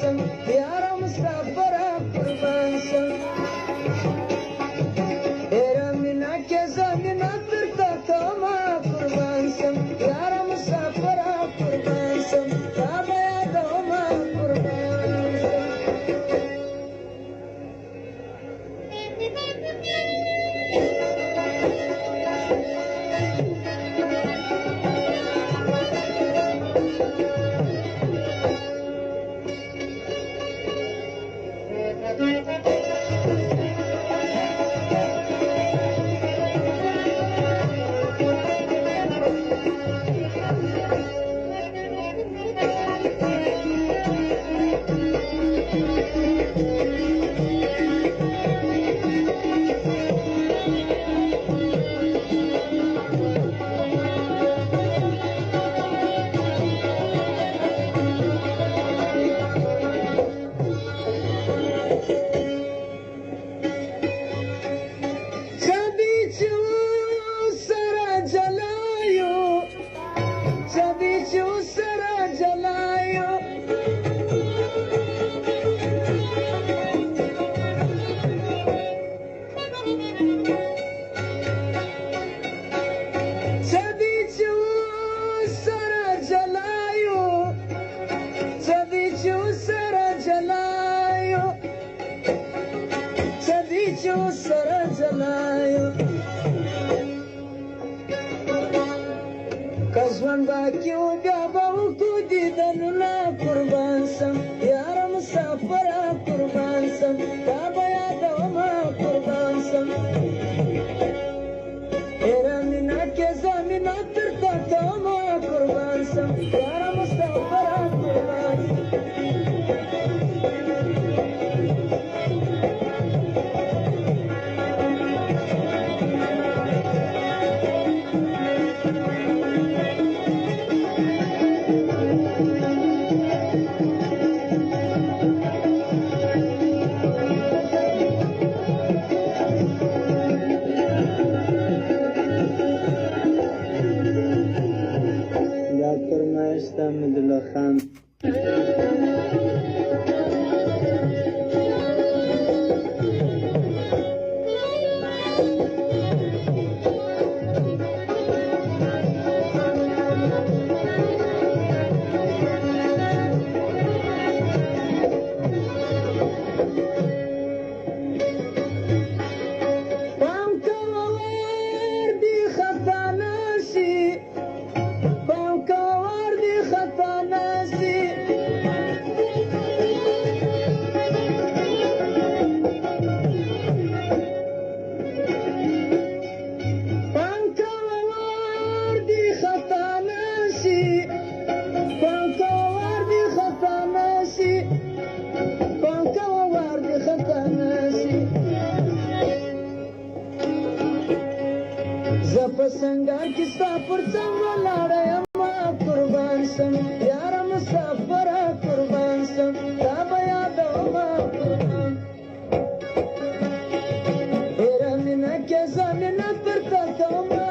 سم یارا مسافرا قربان سم ایرا مینا که زمینا ترتا توما قربان سم یارا مسافرا قربان سم تابا یادوما قربان سم کزوان باکیو بیا باو کو دیدنونا قربان سم یارا مسافرا قربان سم تابا یادوما قربان سم ایرا مینا که زمینا ترتا توما قربان سم یارا مسافرا قربان سم Ahmedullah Khan. Sangar kista pursam walada amma qurban sam yara musafara qurban sam taba yadoma qurban era mina ke zamina tarta tama